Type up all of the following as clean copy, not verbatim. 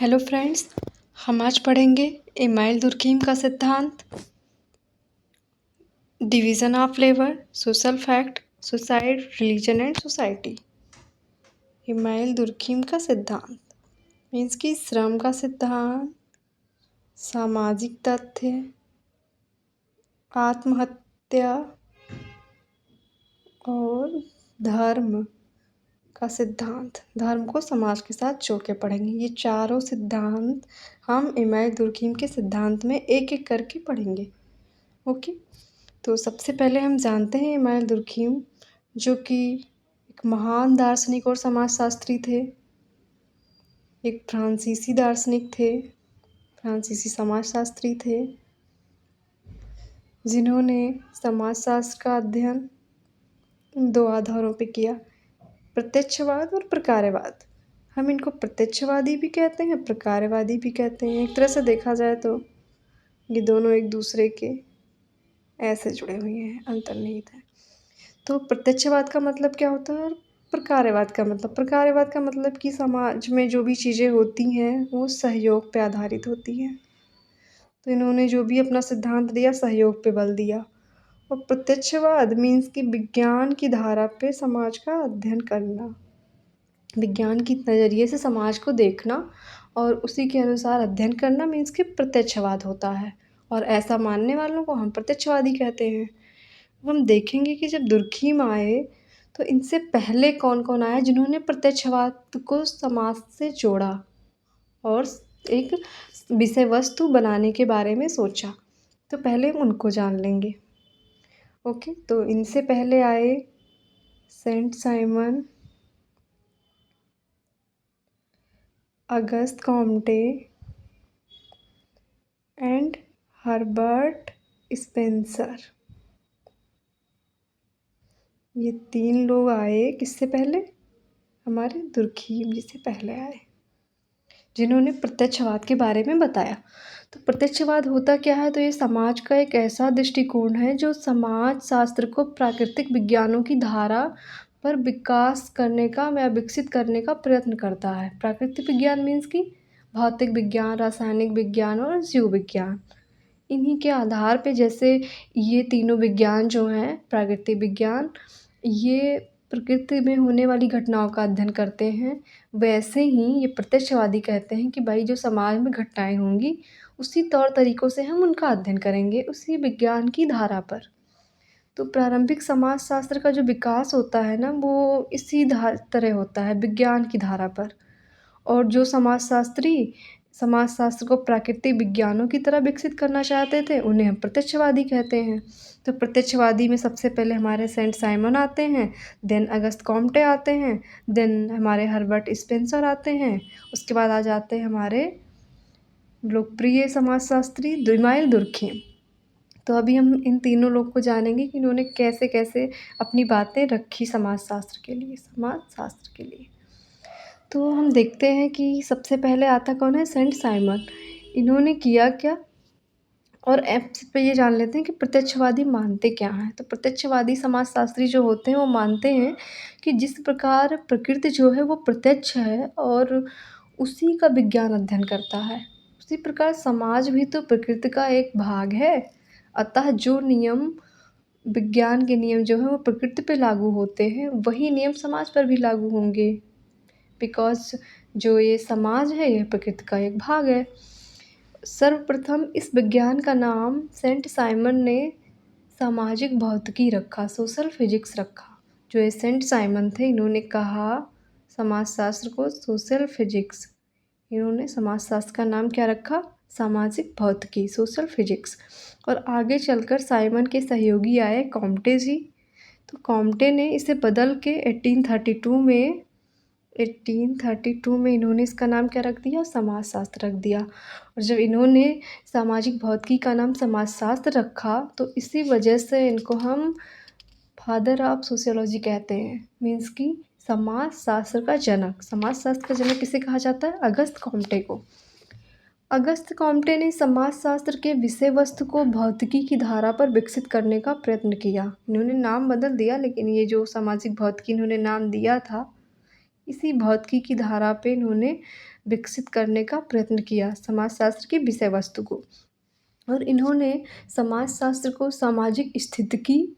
Hello friends, हम आज पढ़ेंगे इमाइल दुर्कहीम का सिद्धांत, division of labour, social fact, suicide, religion and society. Emile Durkheim का सिद्धांत मीन्स कि श्रम का सिद्धांत, सामाजिक तथ्य, आत्महत्या और धर्म का सिद्धांत। धर्म को समाज के साथ जोड़ के पढ़ेंगे। ये चारों सिद्धांत हम इमाइल दुर्कहीम के सिद्धांत में एक एक करके पढ़ेंगे। ओके, तो सबसे पहले हम जानते हैं इमाइल दुर्कहीम, जो कि एक महान दार्शनिक और समाजशास्त्री थे। एक फ्रांसीसी दार्शनिक थे, फ्रांसीसी समाजशास्त्री थे, जिन्होंने समाजशास्त्र का अध्ययन दो आधारों पे किया, प्रत्यक्षवाद और प्रकार्यवाद। हम इनको प्रत्यक्षवादी भी कहते हैं, प्रकार्यवादी भी कहते हैं। एक तरह से देखा जाए तो ये दोनों एक दूसरे के ऐसे जुड़े हुए हैं, अंतर्निहित है। तो प्रत्यक्षवाद का मतलब क्या होता है और प्रकार्यवाद का मतलब कि समाज में जो भी चीज़ें होती हैं वो सहयोग पे आधारित होती हैं। तो इन्होंने जो भी अपना सिद्धांत दिया, सहयोग पे बल दिया। और प्रत्यक्षवाद मीन्स कि विज्ञान की धारा पे समाज का अध्ययन करना, विज्ञान की नज़रिए से समाज को देखना और उसी के अनुसार अध्ययन करना मीन्स कि प्रत्यक्षवाद होता है। और ऐसा मानने वालों को हम प्रत्यक्षवादी कहते हैं। हम देखेंगे कि जब दुर्कहीम आए तो इनसे पहले कौन कौन आया जिन्होंने प्रत्यक्षवाद को समाज से जोड़ा और एक विषय वस्तु बनाने के बारे में सोचा। तो पहले हम उनको जान लेंगे। ओके, तो इनसे पहले आए Saint Simon, Auguste Comte and Herbert Spencer. ये तीन लोग आए किससे पहले, हमारे दुर्कहीम जी से पहले आए, जिन्होंने प्रत्यक्षवाद के बारे में बताया। तो प्रत्यक्षवाद होता क्या है, तो ये समाज का एक ऐसा दृष्टिकोण है जो समाज शास्त्र को प्राकृतिक विज्ञानों की धारा पर विकास करने का या विकसित करने का प्रयत्न करता है। प्राकृतिक विज्ञान मीन्स कि भौतिक विज्ञान, रासायनिक विज्ञान और जीव विज्ञान। इन्हीं के आधार पे जैसे ये तीनों विज्ञान जो हैं, प्राकृतिक विज्ञान, ये प्रकृति में होने वाली घटनाओं का अध्ययन करते हैं, वैसे ही ये प्रत्यक्षवादी कहते हैं कि भाई जो समाज में घटनाएं होंगी उसी तौर तरीक़ों से हम उनका अध्ययन करेंगे, उसी विज्ञान की धारा पर। तो प्रारंभिक समाजशास्त्र का जो विकास होता है ना, वो इसी तरह होता है, विज्ञान की धारा पर। और जो समाजशास्त्री समाजशास्त्र को प्राकृतिक विज्ञानों की तरह विकसित करना चाहते थे, उन्हें हम प्रत्यक्षवादी कहते हैं। तो प्रत्यक्षवादी में सबसे पहले हमारे सेंट साइमन आते हैं, देन अगस्त कॉम्टे आते हैं, देन हमारे हर्बर्ट स्पेंसर आते हैं, उसके बाद आ जाते हैं हमारे लोकप्रिय समाजशास्त्री इमाइल दुर्कहीम। तो अभी हम इन तीनों लोग को जानेंगे कि इन्होंने कैसे कैसे अपनी बातें रखी समाजशास्त्र के लिए। तो हम देखते हैं कि सबसे पहले आता कौन है, सेंट साइमन। इन्होंने किया क्या, और एप्स पे ये जान लेते हैं कि प्रत्यक्षवादी मानते क्या हैं। तो प्रत्यक्षवादी समाजशास्त्री जो होते हैं वो मानते हैं कि जिस प्रकार प्रकृति जो है वो प्रत्यक्ष है और उसी का विज्ञान अध्ययन करता है, उसी प्रकार समाज भी तो प्रकृति का एक भाग है। अतः जो नियम, विज्ञान के नियम जो हैं वो प्रकृति पे लागू होते हैं, वही नियम समाज पर भी लागू होंगे। बिकॉज जो ये समाज है यह प्रकृति का एक भाग है। सर्वप्रथम इस विज्ञान का नाम सेंट साइमन ने सामाजिक भौतिकी रखा, सोशल फिजिक्स रखा। जो ये सेंट साइमन थे, इन्होंने कहा समाजशास्त्र को सोशल फिजिक्स। इन्होंने समाजशास्त्र का नाम क्या रखा, सामाजिक भौतिकी, सोशल फिजिक्स। और आगे चलकर साइमन के सहयोगी आए कॉम्टे जी। तो कॉम्टे ने इसे बदल के 1832 में इन्होंने इसका नाम क्या रख दिया, समाजशास्त्र रख दिया। और जब इन्होंने सामाजिक भौतिकी का नाम समाजशास्त्र रखा तो इसी वजह से इनको हम फादर ऑफ सोशियोलॉजी कहते हैं। मीन्स कि समाजशास्त्र का जनक। समाजशास्त्र का जनक किसे कहा जाता है, अगस्त कॉम्टे को। अगस्त कॉम्टे ने समाजशास्त्र के विषय वस्तु को भौतिकी की धारा पर विकसित करने का प्रयत्न किया। इन्होंने नाम बदल दिया, लेकिन ये जो सामाजिक भौतिकी इन्होंने नाम दिया था, इसी भौतिकी की धारा पे इन्होंने विकसित करने का प्रयत्न किया समाजशास्त्र की विषय वस्तु को। और इन्होंने समाजशास्त्र को सामाजिक स्थितिकी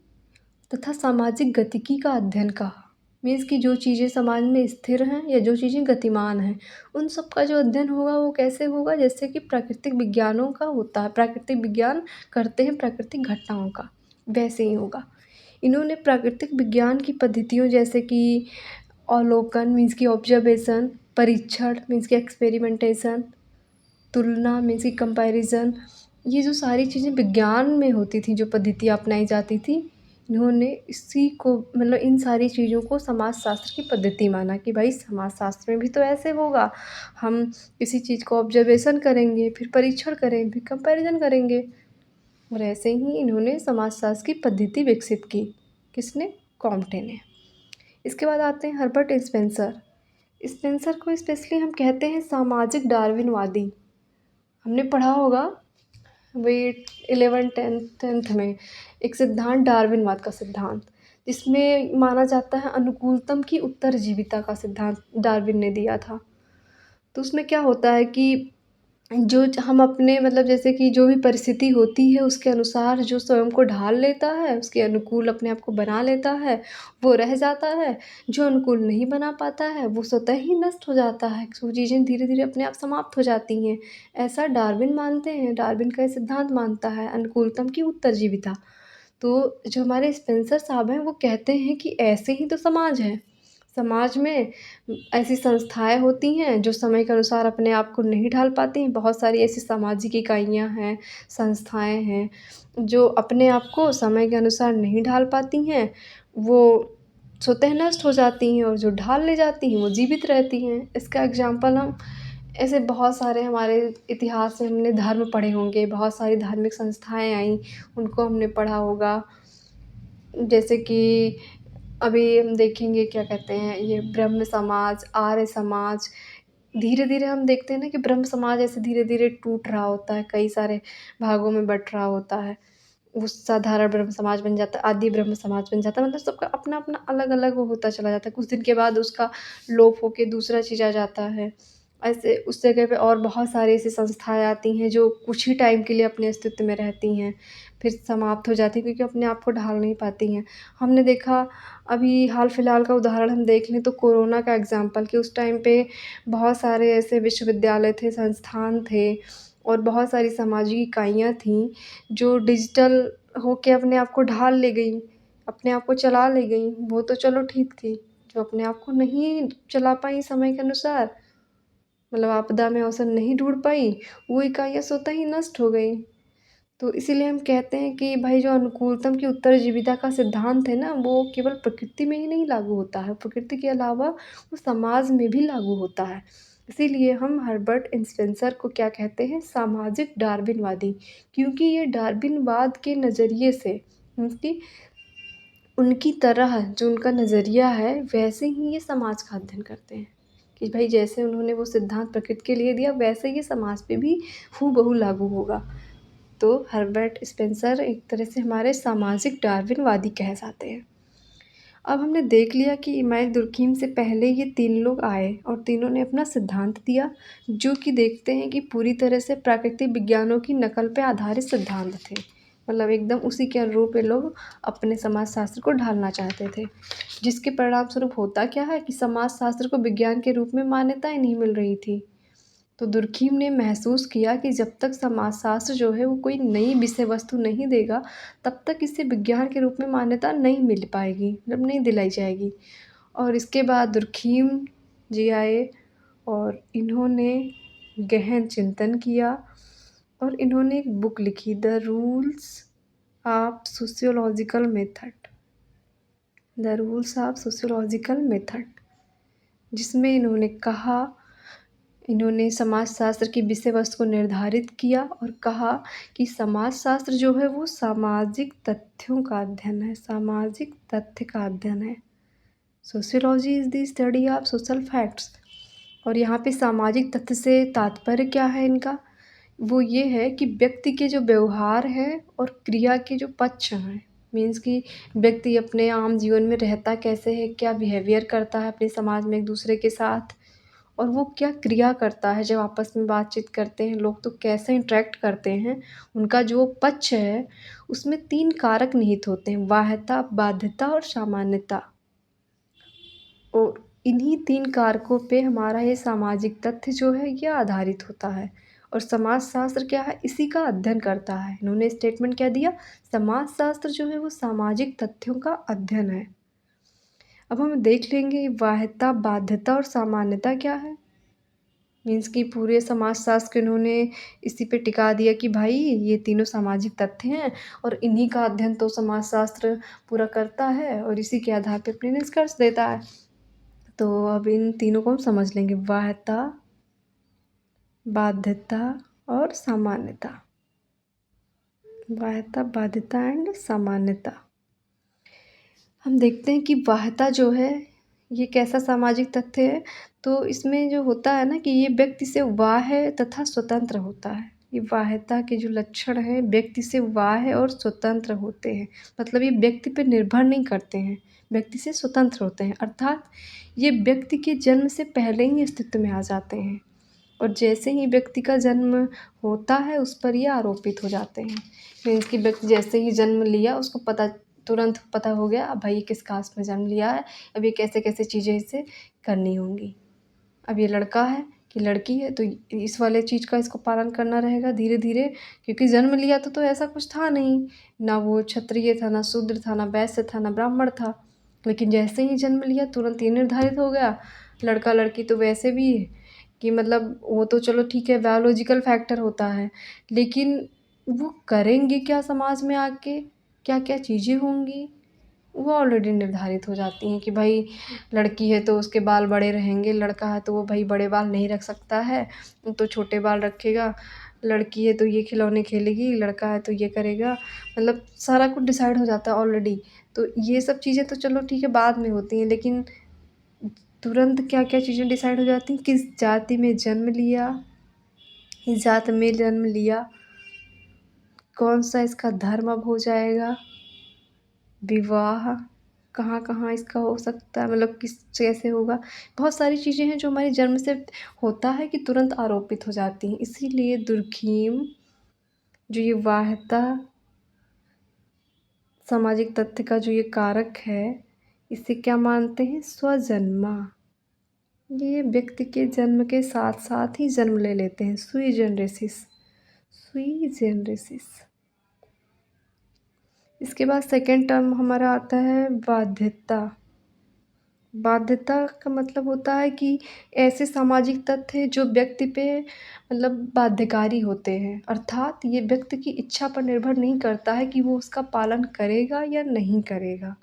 तथा सामाजिक गतिकी का अध्ययन कहा। मीन्स कि जो चीज़ें समाज में स्थिर हैं या जो चीज़ें गतिमान हैं, उन सब का जो अध्ययन होगा वो कैसे होगा, जैसे कि प्राकृतिक विज्ञानों का होता है, प्राकृतिक विज्ञान करते हैं प्राकृतिक घटनाओं का, वैसे ही होगा। इन्होंने प्राकृतिक विज्ञान की पद्धतियों जैसे कि अवलोकन मीन्स की ऑब्जर्वेशन, परीक्षण मीन्स की एक्सपेरिमेंटेशन, तुलना मीन्स की कंपैरिजन, ये जो सारी चीज़ें विज्ञान में होती थी, जो पद्धतियाँ अपनाई जाती थी, इन्होंने इसी को मतलब इन सारी चीज़ों को समाजशास्त्र की पद्धति माना कि भाई समाजशास्त्र में भी तो ऐसे होगा। हम किसी चीज़ को ऑब्जर्वेशन करेंगे, फिर परीक्षण करेंगे, फिर कंपैरिजन करेंगे। और ऐसे ही इन्होंने समाजशास्त्र की पद्धति विकसित की। किसने? कॉम्टे ने। इसके बाद आते हैं हर्बर्ट स्पेंसर। स्पेंसर को स्पेशली हम कहते हैं सामाजिक डार्विनवादी। हमने पढ़ा होगा वही 11 टेंथ में एक सिद्धांत डार्विनवाद का सिद्धांत, जिसमें माना जाता है अनुकूलतम की उत्तरजीविता का सिद्धांत डार्विन ने दिया था। तो उसमें क्या होता है कि जो हम अपने मतलब जैसे कि जो भी परिस्थिति होती है उसके अनुसार जो स्वयं को ढाल लेता है, उसके अनुकूल अपने आप को बना लेता है, वो रह जाता है। जो अनुकूल नहीं बना पाता है वो स्वतः ही नष्ट हो जाता है, वो चीज़ें धीरे धीरे अपने आप समाप्त हो जाती हैं। ऐसा डार्विन मानते हैं, डार्विन का ये सिद्धांत मानता है अनुकूलतम की उत्तरजीविता। तो जो हमारे स्पेंसर साहब हैं वो कहते हैं कि ऐसे ही तो समाज है। समाज में ऐसी संस्थाएँ होती हैं जो समय के अनुसार अपने आप को नहीं ढाल पाती हैं। बहुत सारी ऐसी सामाजिक इकाइयाँ हैं, संस्थाएँ हैं, जो अपने आप को समय के अनुसार नहीं ढाल पाती हैं। वो स्वतः नष्ट हो जाती हैं और जो ढाल ले जाती हैं वो जीवित रहती हैं। इसका एग्ज़ाम्पल हम ऐसे बहुत सारे हमारे इतिहास में हमने धर्म पढ़े होंगे, बहुत सारी धार्मिक संस्थाएँ आईं, उनको हमने पढ़ा होगा। जैसे कि अभी हम देखेंगे क्या कहते हैं ये ब्रह्म समाज, आर्य समाज, धीरे-धीरे हम देखते हैं ना कि ब्रह्म समाज ऐसे धीरे-धीरे टूट रहा होता है, कई सारे भागों में बँट रहा होता है। वो साधारण ब्रह्म समाज बन जाता है, आदि ब्रह्म समाज बन जाता है, मतलब सबका अपना-अपना अलग-अलग वो होता चला जाता है। कुछ दिन के बाद उसका लोप होके दूसरा चीज़ आ जाता है। ऐसे उस जगह पे और बहुत सारी ऐसी संस्थाएँ आती हैं जो कुछ ही टाइम के लिए अपने अस्तित्व में रहती हैं, फिर समाप्त हो जाती हैं क्योंकि अपने आप को ढाल नहीं पाती हैं। हमने देखा अभी हाल-फिलहाल का उदाहरण हम देख लें तो कोरोना का एग्ज़ाम्पल कि उस टाइम पे बहुत सारे ऐसे विश्वविद्यालय थे, संस्थान थे और बहुत सारी सामाजिक इकाइयाँ थीं, जो डिजिटल होके अपने आप को ढाल ले गईं, अपने आप को चला ले गईं। वो तो चलो ठीक थी, जो अपने आप को नहीं चला पाईं समय के अनुसार, मतलब आपदा में अवसर नहीं ढूँढ पाईं, वो इकाइयाँ स्वतः ही नष्ट हो गईं। तो इसीलिए हम कहते हैं कि भाई जो अनुकूलतम की उत्तरजीविता का सिद्धांत है ना, वो केवल प्रकृति में ही नहीं लागू होता है, प्रकृति के अलावा वो समाज में भी लागू होता है। इसीलिए हम हर्बर्ट स्पेंसर को क्या कहते हैं? सामाजिक डार्विनवादी, क्योंकि ये डार्विनवाद के नज़रिए से उनकी उनकी तरह जो उनका नज़रिया है, वैसे ही ये समाज का अध्ययन करते हैं कि भाई जैसे उन्होंने वो सिद्धांत प्रकृति के लिए दिया, वैसे ही समाज पे भी हूबहू लागू होगा। तो हर्बर्ट स्पेंसर एक तरह से हमारे सामाजिक डार्विनवादी कहे जाते हैं। अब हमने देख लिया कि इमाम दुर्कहीम से पहले ये 3 लोग आए और तीनों ने अपना सिद्धांत दिया, जो कि देखते हैं कि पूरी तरह से प्राकृतिक विज्ञानों की नकल पे आधारित सिद्धांत थे। मतलब एकदम उसी के अनुरूप ये लोग अपने समाजशास्त्र को ढालना चाहते थे, जिसके परिणामस्वरूप होता क्या है कि समाजशास्त्र को विज्ञान के रूप में मान्यताएँ नहीं मिल रही थी। तो दुर्कहीम ने महसूस किया कि जब तक समाजशास्त्र जो है वो कोई नई विषय वस्तु नहीं देगा, तब तक इसे विज्ञान के रूप में मान्यता नहीं मिल पाएगी, मतलब नहीं दिलाई जाएगी। और इसके बाद दुर्कहीम जी आए और इन्होंने गहन चिंतन किया और इन्होंने एक बुक लिखी, the rules of sociological method, the rules of sociological method, जिसमें इन्होंने समाजशास्त्र की विषय वस्तु को निर्धारित किया और कहा कि समाजशास्त्र जो है वो सामाजिक तथ्यों का अध्ययन है, सामाजिक तथ्य का अध्ययन है। Sociology is the study of social facts. और यहाँ पे सामाजिक तथ्य से तात्पर्य क्या है इनका? वो ये है कि व्यक्ति के जो व्यवहार है और क्रिया के जो पक्ष हैं, मीन्स कि व्यक्ति अपने आम जीवन में रहता कैसे है, क्या बिहेवियर करता है अपने समाज में एक दूसरे के साथ, और वो क्या क्रिया करता है जब आपस में बातचीत करते हैं लोग, तो कैसे इंटरेक्ट करते हैं, उनका जो पक्ष है उसमें 3 कारक निहित होते हैं, बाह्यता, बाध्यता और सामान्यता। और इन्हीं 3 कारकों पे हमारा ये सामाजिक तथ्य जो है ये आधारित होता है। और समाजशास्त्र क्या है, इसी का अध्ययन करता है। इन्होंने स्टेटमेंट क्या दिया, समाजशास्त्र जो है वो सामाजिक तथ्यों का अध्ययन है। अब हम देख लेंगे बाह्यता, बाध्यता और सामान्यता क्या है। मीन्स कि पूरे समाजशास्त्र को इन्होंने इसी पे टिका दिया कि भाई ये तीनों सामाजिक तथ्य हैं और इन्हीं का अध्ययन तो समाजशास्त्र पूरा करता है और इसी के आधार पे अपने निष्कर्ष देता है। तो अब इन तीनों को हम समझ लेंगे, बाह्यता, बाध्यता और सामान्यता। बाह्यता, बाध्यता एंड सामान्यता। हम देखते हैं कि बाह्यता जो है ये कैसा सामाजिक तथ्य है, तो इसमें जो होता है ना कि ये व्यक्ति से बाह्य तथा स्वतंत्र होता है। ये बाह्यता के जो लक्षण हैं व्यक्ति से बाह्य और स्वतंत्र होते हैं, मतलब ये व्यक्ति पे निर्भर नहीं करते हैं, व्यक्ति से स्वतंत्र होते हैं। अर्थात ये व्यक्ति के जन्म से पहले ही अस्तित्व में आ जाते हैं और जैसे ही व्यक्ति का जन्म होता है उस पर ये आरोपित हो जाते हैं। मीन्स कि व्यक्ति जैसे ही जन्म लिया उसको तुरंत पता हो गया अब भाई ये किस कास्ट में जन्म लिया है, अब ये कैसे कैसे चीज़ें इसे करनी होंगी। अब ये लड़का है कि लड़की है तो इस वाले चीज़ का इसको पालन करना रहेगा धीरे धीरे, क्योंकि जन्म लिया तो ऐसा कुछ था नहीं, ना वो क्षत्रिय था, ना शूद्र था, ना वैश्य था, ना ब्राह्मण था। लेकिन जैसे ही जन्म लिया तुरंत ये निर्धारित हो गया, लड़का लड़की तो वैसे भी कि मतलब वो तो चलो ठीक है बायोलॉजिकल फैक्टर होता है, लेकिन वो करेंगे क्या समाज में आके, क्या क्या चीज़ें होंगी वो ऑलरेडी निर्धारित हो जाती हैं कि भाई लड़की है तो उसके बाल बड़े रहेंगे, लड़का है तो वो भाई बड़े बाल नहीं रख सकता है तो छोटे बाल रखेगा, लड़की है तो ये खिलौने खेलेगी, लड़का है तो ये करेगा, मतलब सारा कुछ डिसाइड हो जाता है ऑलरेडी। तो ये सब चीज़ें तो चलो ठीक है बाद में होती हैं, लेकिन तुरंत क्या क्या चीज़ें डिसाइड हो जाती हैं, किस जाति में जन्म लिया, इस जात में जन्म लिया, कौन सा इसका धर्म अब हो जाएगा, विवाह कहाँ कहाँ इसका हो सकता है, मतलब किस कैसे होगा। बहुत सारी चीज़ें हैं जो हमारे जन्म से होता है कि तुरंत आरोपित हो जाती हैं। इसीलिए दुर्खिम जो ये बाह्यता सामाजिक तथ्य का जो ये कारक है इसे क्या मानते हैं, स्वजन्मा। ये व्यक्ति के जन्म के साथ साथ ही जन्म ले लेते हैं, सुई जनरेसिस, सुई जनरेसिस। इसके बाद सेकेंड टर्म हमारा आता है बाध्यता। बाध्यता का मतलब होता है कि ऐसे सामाजिक तथ्य जो व्यक्ति पे मतलब बाध्यकारी होते हैं, अर्थात ये व्यक्ति की इच्छा पर निर्भर नहीं करता है कि वो उसका पालन करेगा या नहीं करेगा।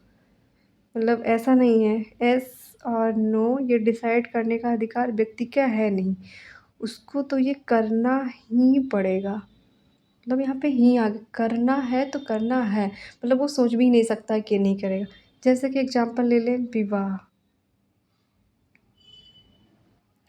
मतलब ऐसा नहीं है येस और नो ये डिसाइड करने का अधिकार व्यक्ति का है नहीं, उसको तो ये करना ही पड़ेगा। मतलब यहाँ पे ही आ गया, करना है तो करना है, मतलब वो सोच भी नहीं सकता है कि नहीं करेगा। जैसे कि एग्जांपल ले लें विवाह,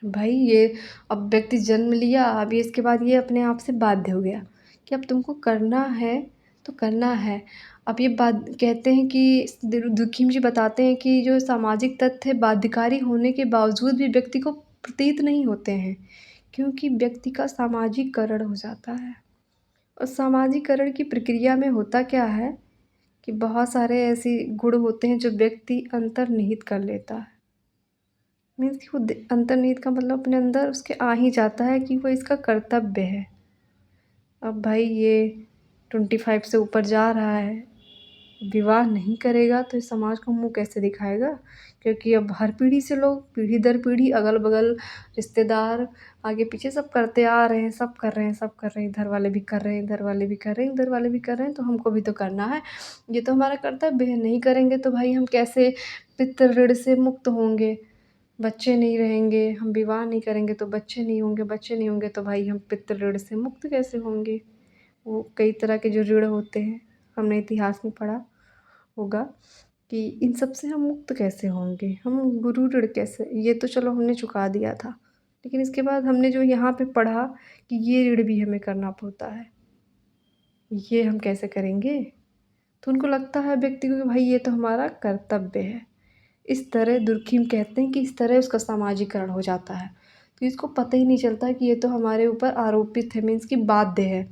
भाई ये अब व्यक्ति जन्म लिया, अब ये इसके बाद ये अपने आप से बाध्य हो गया कि अब तुमको करना है तो करना है। अब ये बात कहते हैं कि दुखीम जी बताते हैं कि जो सामाजिक तथ्य बाध्यकारी होने के बावजूद भी व्यक्ति को प्रतीत नहीं होते हैं, क्योंकि व्यक्ति का सामाजिकरण हो जाता है। और सामाजिकरण की प्रक्रिया में होता क्या है कि बहुत सारे ऐसे गुण होते हैं जो व्यक्ति अंतर्निहित कर लेता है। मीन्स कि वो अंतर्निहित का मतलब अपने अंदर उसके आ ही जाता है कि वो इसका कर्तव्य है। अब भाई ये 25 से ऊपर जा रहा है, विवाह नहीं करेगा तो इस समाज को मुँह कैसे दिखाएगा, क्योंकि अब हर पीढ़ी से लोग पीढ़ी दर पीढ़ी अगल बगल रिश्तेदार आगे पीछे सब करते आ रहे हैं, सब कर रहे हैं, सब कर रहे हैं, इधर वाले भी कर रहे हैं, इधर वाले भी कर रहे हैं, इधर वाले भी कर रहे हैं, तो हमको भी तो करना है, ये तो हमारा कर्तव्य है। नहीं करेंगे तो भाई हम कैसे पितृ ऋण से मुक्त होंगे, बच्चे नहीं रहेंगे, हम विवाह नहीं करेंगे तो बच्चे नहीं होंगे, बच्चे नहीं होंगे तो भाई हम पितृ ऋण से मुक्त कैसे होंगे। वो कई तरह के जो ऋण होते हैं हमने इतिहास में पढ़ा होगा कि इन सब से हम मुक्त कैसे होंगे, हम गुरु ऋण कैसे, ये तो चलो हमने चुका दिया था, लेकिन इसके बाद हमने जो यहाँ पे पढ़ा कि ये ऋण भी हमें करना पड़ता है, ये हम कैसे करेंगे। तो उनको लगता है व्यक्ति को कि भाई ये तो हमारा कर्तव्य है। इस तरह दुर्खिम कहते हैं कि इस तरह उसका सामाजिकरण हो जाता है। तो इसको पता ही नहीं चलता कि ये तो हमारे ऊपर आरोपित है, मीन्स कि बाध्य है।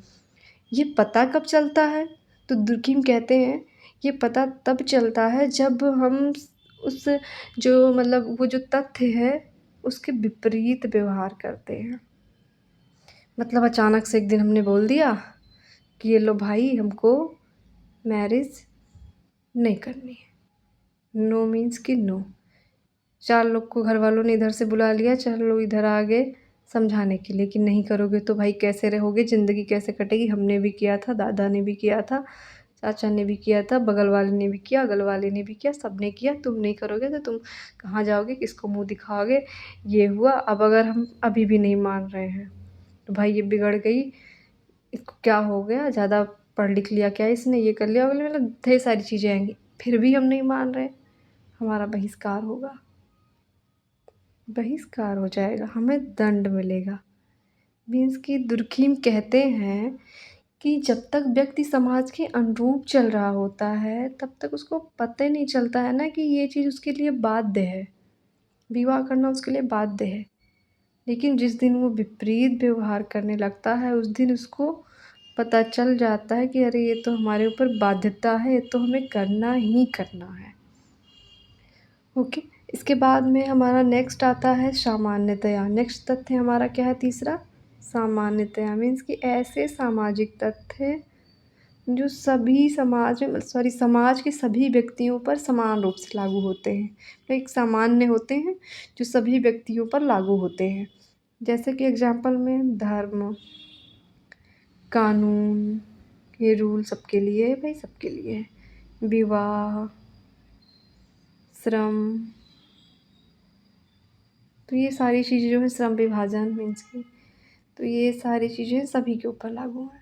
ये पता कब चलता है? तो दुर्कheim कहते हैं ये पता तब चलता है जब हम उस जो मतलब वो जो तथ्य है उसके विपरीत व्यवहार करते हैं। मतलब अचानक से एक दिन हमने बोल दिया कि ये लो भाई हमको मैरिज नहीं करनी है। नो मीन्स कि नो। 4 लोग को घर वालों ने इधर से बुला लिया, 4 लोग इधर आ गए समझाने के लिए कि नहीं करोगे तो भाई कैसे रहोगे, ज़िंदगी कैसे कटेगी। हमने भी किया था, दादा ने भी किया था, चाचा ने भी किया था, बगल वाले ने भी किया, अगल वाले ने भी किया, सब ने किया। तुम नहीं करोगे तो तुम कहाँ जाओगे, किसको मुँह दिखाओगे। ये हुआ। अब अगर हम अभी भी नहीं मान रहे हैं तो भाई ये बिगड़ गई, इसको क्या हो गया, ज़्यादा पढ़ लिख लिया क्या इसने, ये कर लिया, अगले मतलब ढेर सारी चीज़ें आएंगी। फिर भी हम नहीं मान रहे, हमारा बहिष्कार होगा, बहिष्कार हो जाएगा, हमें दंड मिलेगा। मीन्स कि दुर्कheim कहते हैं कि जब तक व्यक्ति समाज के अनुरूप चल रहा होता है तब तक उसको पता ही नहीं चलता है ना कि ये चीज़ उसके लिए बाध्य है, विवाह करना उसके लिए बाध्य है। लेकिन जिस दिन वो विपरीत व्यवहार करने लगता है उस दिन उसको पता चल जाता है कि अरे ये तो हमारे ऊपर बाध्यता है, ये तो हमें करना ही करना है। ओके, इसके बाद में हमारा नेक्स्ट आता है सामान्यतया। नेक्स्ट तथ्य हमारा क्या है तीसरा? सामान्यतया मीन्स कि ऐसे सामाजिक तथ्य जो सभी समाज में समाज के सभी व्यक्तियों पर समान रूप से लागू होते हैं। तो एक सामान्य होते हैं जो सभी व्यक्तियों पर लागू होते हैं। जैसे कि एग्जाम्पल में धर्म, कानून, ये रूल सबके लिए है भाई, सबके लिए है। विवाह, श्रम, तो ये सारी चीज़ें जो है श्रम विभाजन मीन्स की, तो ये सारी चीज़ें सभी के ऊपर लागू हैं।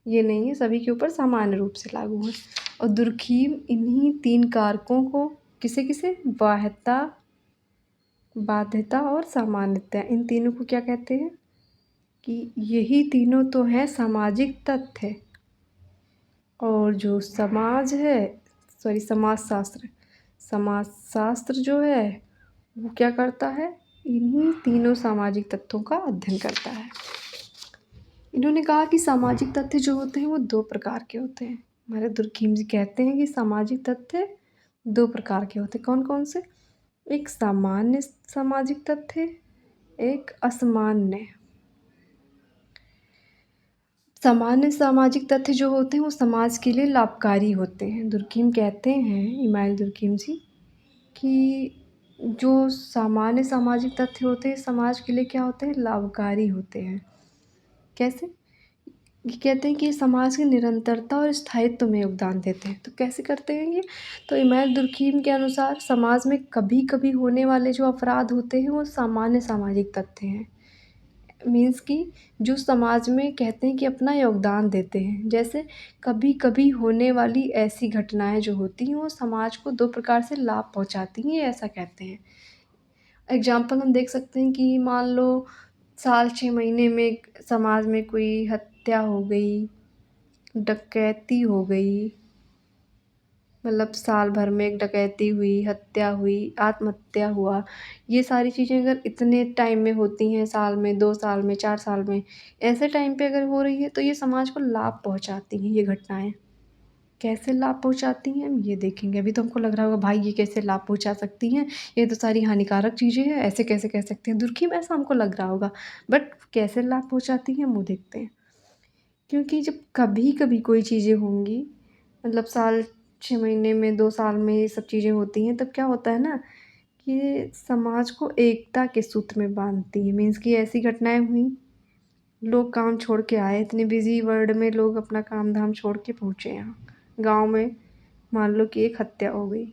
ये नहीं है सभी के ऊपर सामान्य रूप से लागू है। और दुर्कheim इन्हीं 3 कारकों को किसे किसे बाध्यता, बाध्यता और सामान्यता, इन तीनों को क्या कहते हैं कि यही तीनों तो है सामाजिक तथ्य। और जो समाज है समाजशास्त्र, समाजशास्त्र जो है वो क्या करता है, इन्हीं तीनों सामाजिक तत्वों का अध्ययन करता है। इन्होंने कहा कि सामाजिक तथ्य जो होते हैं वो 2 प्रकार के होते हैं। हमारे दुर्कheim जी कहते हैं कि सामाजिक तथ्य 2 प्रकार के होते हैं। कौन कौन से? एक सामान्य सामाजिक तथ्य, एक असामान्य। सामान्य सामाजिक तथ्य जो होते हैं वो समाज के लिए लाभकारी होते हैं। दुर्कheim कहते हैं, इमानुएल दुर्कheim जी, कि जो सामान्य सामाजिक तथ्य होते हैं समाज के लिए क्या होते हैं, लाभकारी होते हैं। कैसे? ये कहते हैं कि समाज की निरंतरता और स्थायित्व में योगदान देते हैं। तो कैसे करते हैं ये? तो इमानुएल दुर्कheim के अनुसार समाज में कभी कभी होने वाले जो अपराध होते हैं वो सामान्य सामाजिक तथ्य हैं। मीन्स कि जो समाज में कहते हैं कि अपना योगदान देते हैं। जैसे कभी कभी होने वाली ऐसी घटनाएं जो होती हैं वो समाज को 2 प्रकार से लाभ पहुंचाती हैं, ऐसा कहते हैं। एग्जाम्पल हम देख सकते हैं कि मान लो साल 6 महीने में समाज में कोई हत्या हो गई, डकैती हो गई, मतलब साल भर में एक डकैती हुई, हत्या हुई, आत्महत्या हुआ, ये सारी चीज़ें अगर इतने टाइम में होती हैं, साल में, 2 साल में, 4 साल में, ऐसे टाइम पे अगर हो रही है तो ये समाज को लाभ पहुंचाती हैं ये घटनाएं। कैसे लाभ पहुंचाती हैं हम ये देखेंगे। अभी तो हमको लग रहा होगा भाई ये कैसे लाभ पहुंचा सकती हैं, ये तो सारी हानिकारक चीज़ें हैं, ऐसे कैसे कह सकते हैं। दुर्कheim ऐसा हमको लग रहा होगा, बट कैसे लाभ पहुंचाती हैं वो देखते हैं। क्योंकि जब कभी कभी कोई चीज़ें होंगी, मतलब साल 6 महीने में, 2 साल में ये सब चीज़ें होती हैं, तब क्या होता है ना कि समाज को एकता के सूत्र में बांधती है। मीन्स कि ऐसी घटनाएं हुई, लोग काम छोड़ के आए, इतने बिजी वर्ल्ड में लोग अपना काम धाम छोड़ के पहुँचे यहाँ गांव में। मान लो कि एक हत्या हो गई,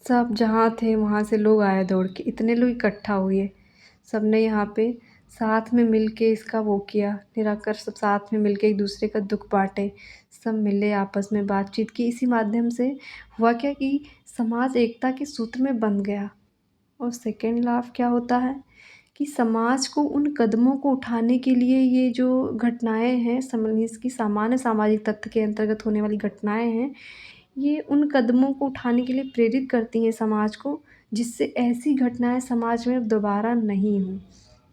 सब जहाँ थे वहाँ से लोग आए दौड़ के, इतने लोग इकट्ठा हुए, सब ने यहाँ पे साथ में मिल के इसका वो किया निराकर, सब साथ में मिल के एक दूसरे का दुख बांटे, सब मिले आपस में बातचीत की। इसी माध्यम से हुआ क्या कि समाज एकता के सूत्र में बंध गया। और सेकेंड लाभ क्या होता है कि समाज को उन कदमों को उठाने के लिए ये जो घटनाएं हैं इसकी सामान्य सामाजिक तथ्य के अंतर्गत होने वाली घटनाएं हैं, ये उन कदमों को उठाने के लिए प्रेरित करती हैं समाज को जिससे ऐसी घटनाएँ समाज में दोबारा नहीं हों।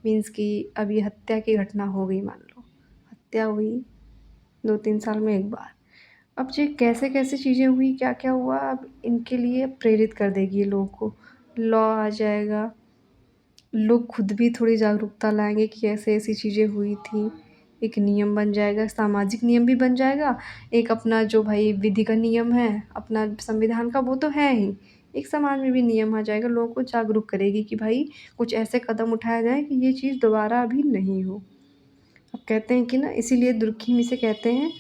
मीन्स कि अब ये हत्या की घटना हो गई, मान लो हत्या हुई 2-3 साल में एक बार। अब ये कैसे-कैसे चीज़ें हुई, क्या-क्या हुआ, अब इनके लिए प्रेरित कर देगी ये लोगों को। लॉ आ जाएगा, लोग खुद भी थोड़ी जागरूकता लाएँगे कि ऐसे-ऐसी चीज़ें हुई थी। एक नियम बन जाएगा, सामाजिक नियम भी बन जाएगा। एक अपना जो भाई विधि का नियम है, अपना संविधान का, वो तो है ही। एक समाज में भी नियम आ जाएगा, लोगों को जागरूक करेगी कि भाई कुछ ऐसे कदम उठाया जाए कि ये चीज़ दोबारा अभी नहीं हो। अब कहते हैं कि ना, इसीलिए दुर्खिम इसे कहते हैं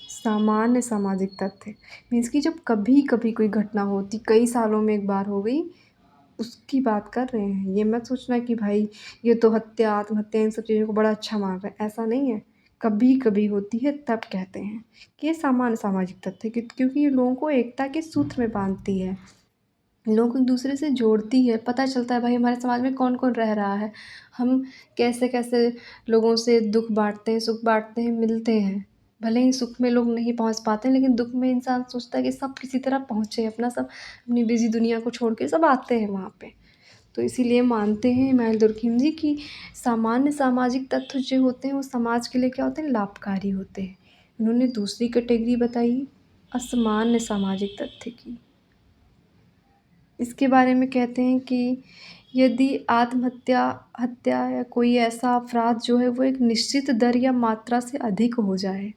सामान्य सामाजिक तथ्य। मीन्स कि जब कभी-कभी कोई घटना होती, कई सालों में एक बार हो गई, उसकी बात कर रहे हैं। ये मत सोचना कि भाई ये तो हत्या, आत्महत्या, इन सब चीज़ों को बड़ा अच्छा मान रहे हैं, ऐसा नहीं है। कभी-कभी होती है तब कहते हैं कि ये सामान्य सामाजिक तथ्य, क्योंकि ये लोगों को एकता के सूत्र में बाँधती है। लोगों को एक-दूसरे से जोड़ती है, पता चलता है भाई हमारे समाज में कौन-कौन रह रहा है। हम कैसे-कैसे लोगों से दुःख बाँटते हैं, सुख बाँटते हैं, मिलते हैं। भले ही सुख में लोग नहीं पहुँच पाते हैं, लेकिन दुःख में इंसान सोचता है कि सब किसी तरह पहुँचे, अपना सब अपनी बिज़ी दुनिया को छोड़ के सब आते हैं वहाँ पे। तो इसीलिए मानते हैं इमानुएल दुर्कheim जी कि सामान्य सामाजिक तत्व जो होते हैं वो समाज के लिए क्या होते हैं, लाभकारी होते हैं। उन्होंने दूसरी कैटेगरी बताई असामान्य सामाजिक तथ्य की। इसके बारे में कहते हैं कि यदि आत्महत्या, हत्या या कोई ऐसा अपराध जो है वो एक निश्चित दर या मात्रा से अधिक हो जाए,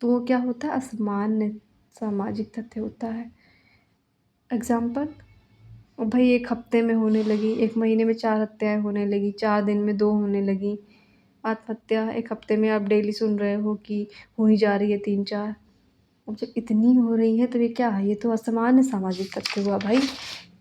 तो वो क्या होता है, असामान्य सामाजिक तथ्य होता है। एग्ज़ाम्पल, भाई 1 हफ्ते में होने लगी, 1 महीने में 4 हत्याएँ होने लगी, 4 दिन में 2 होने लगी। आत्महत्या 1 हफ्ते में आप डेली सुन रहे हो कि हो ही जा रही है 3-4। अब जब इतनी हो रही है तो ये क्या है, ये तो असामान्य सामाजिक तथ्य हुआ भाई।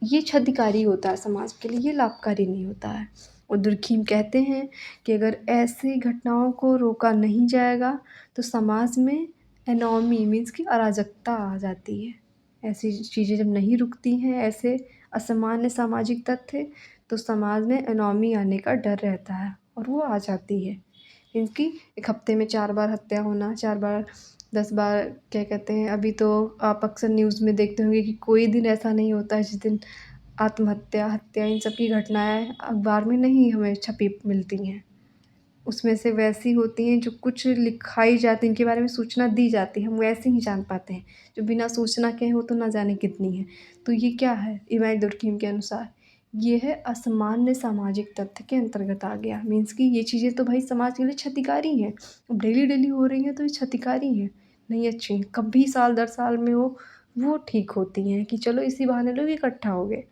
ये क्षतिकारी होता है समाज के लिए, ये लाभकारी नहीं होता है। और दुर्कheim कहते हैं कि अगर ऐसी घटनाओं को रोका नहीं जाएगा तो समाज में एनोमी मीन्स कि अराजकता आ जाती है। ऐसी चीज़ें जब नहीं रुकती हैं, ऐसे असामान्य सामाजिक तथ्य, तो समाज में एनोमी आने का डर रहता है और वो आ जाती है। मीन्स कि 1 हफ्ते में 4 बार हत्या होना, 4 बार 10 बार क्या कहते हैं, अभी तो आप अक्सर न्यूज़ में देखते होंगे कि कोई दिन ऐसा नहीं होता है जिस दिन आत्महत्या, हत्या, इन सब की घटनाएँ अखबार में नहीं हमें छपी मिलती हैं। उसमें से वैसी होती हैं जो कुछ लिखाई जाती है, इनके बारे में सूचना दी जाती है, हम वैसे ही जान पाते हैं। जो बिना सूचना के हैं वो तो ना जाने कितनी हैं। तो ये क्या है, इमानुएल दुर्कheim के अनुसार ये है असामान्य सामाजिक तथ्य के अंतर्गत आ गया। मीन्स कि ये चीज़ें तो भाई समाज के लिए क्षतिकारी हैं। अब डेली-डेली हो रही हैं तो ये क्षतिकारी हैं, नहीं अच्छी। कभी साल दर साल में हो, वो ठीक होती हैं कि चलो इसी बहाने लोग इकट्ठा हो गए।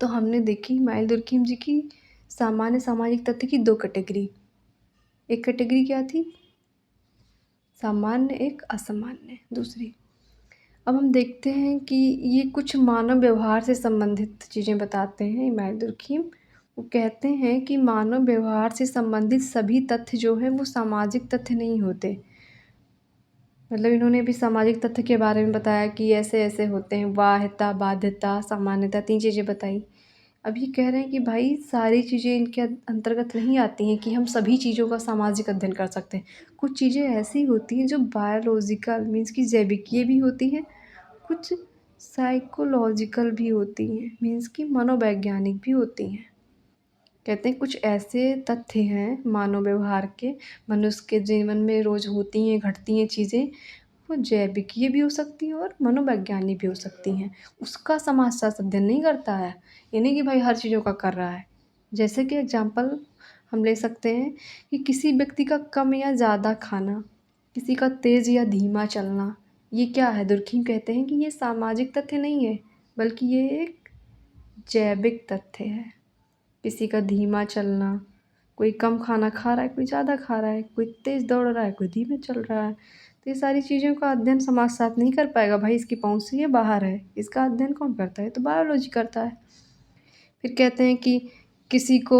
तो हमने देखी इमानुएल दुर्कheim जी की सामान्य सामाजिक तथ्य की 2 कैटेगरी। एक कैटेगरी क्या थी, सामान्य, एक असामान्य दूसरी। अब हम देखते हैं कि ये कुछ मानव व्यवहार से संबंधित चीज़ें बताते हैं इमानुएल दुर्कheim। वो कहते हैं कि मानव व्यवहार से संबंधित सभी तथ्य जो हैं वो सामाजिक तथ्य नहीं होते। मतलब इन्होंने भी सामाजिक तथ्य के बारे में बताया कि ऐसे-ऐसे होते हैं, वाह्यता, बाध्यता, सामान्यता, 3 चीज़ें बताई। अब ये कह रहे हैं कि भाई सारी चीज़ें इनके अंतर्गत नहीं आती हैं कि हम सभी चीज़ों का सामाजिक अध्ययन कर सकते हैं। कुछ चीज़ें ऐसी होती हैं जो बायोलॉजिकल मीन्स कि जैविकीय भी होती हैं, कुछ साइकोलॉजिकल भी होती हैं, मीन्स कि मनोवैज्ञानिक भी होती हैं। कहते हैं कुछ ऐसे तथ्य हैं मानव व्यवहार के, मनुष्य के जीवन में रोज़ होती हैं, घटती हैं चीज़ें, वो जैविकीय भी हो सकती हैं और मनोवैज्ञानिक भी हो सकती हैं। उसका समाजशास्त्र अध्ययन नहीं करता है। ये नहीं कि भाई हर चीज़ों का कर रहा है। जैसे कि एग्ज़ाम्पल हम ले सकते हैं कि किसी व्यक्ति का कम या ज़्यादा खाना, किसी का तेज़ या धीमा चलना, ये क्या है? दुर्कheim कहते हैं कि ये सामाजिक तथ्य नहीं है, बल्कि ये एक जैविक तथ्य है। किसी का धीमा चलना, कोई कम खाना खा रहा है, कोई ज़्यादा खा रहा है, कोई तेज़ दौड़ रहा है, कोई धीमे चल रहा है। तो ये सारी चीज़ों का अध्ययन समाजशास्त्र नहीं कर पाएगा, भाई इसकी पहुँच से ये बाहर है। इसका अध्ययन कौन करता है? तो बायोलॉजी करता है। फिर कहते हैं कि किसी को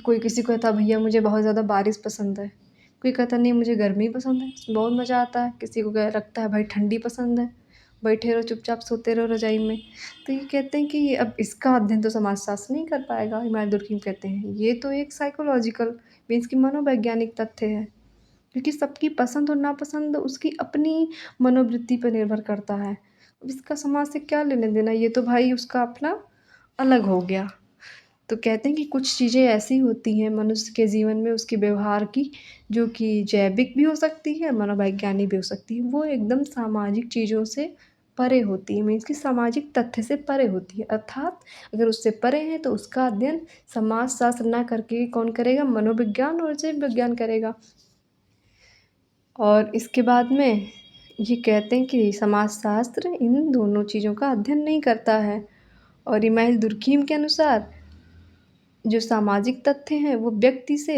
कोई किसी को कहता है भैया मुझे बहुत ज़्यादा बारिश पसंद है, कोई कहता नहीं मुझे गर्मी पसंद है, इसमें बहुत मज़ा आता है। किसी को लगता है भाई ठंडी पसंद है, बैठे रहो चुपचाप सोते रहो रज़ाई में। तो ये कहते हैं कि अब इसका अध्ययन तो समाजशास्त्र नहीं कर पाएगा, इमानुएल दुर्कheim कहते हैं। ये तो एक साइकोलॉजिकल मीन्स कि मनोवैज्ञानिक तथ्य है, क्योंकि सबकी पसंद और नापसंद उसकी अपनी मनोवृत्ति पर निर्भर करता है। अब इसका समाज से क्या लेना-देना, ये तो भाई उसका अपना अलग हो गया। तो कहते हैं कि कुछ चीज़ें ऐसी होती हैं मनुष्य के जीवन में उसके व्यवहार की, जो कि जैविक भी हो सकती है, मनोवैज्ञानिक भी हो सकती है। वो एकदम सामाजिक चीज़ों से परे होती है, मीन्स कि सामाजिक तथ्य से परे होती है। अर्थात अगर उससे परे हैं तो उसका अध्ययन समाजशास्त्र ना करके कौन करेगा? मनोविज्ञान और जीव विज्ञान करेगा। और इसके बाद में ये कहते हैं कि समाजशास्त्र इन दोनों चीज़ों का अध्ययन नहीं करता है। और इमाइल दुर्खीम के अनुसार जो सामाजिक तथ्य हैं वो व्यक्ति से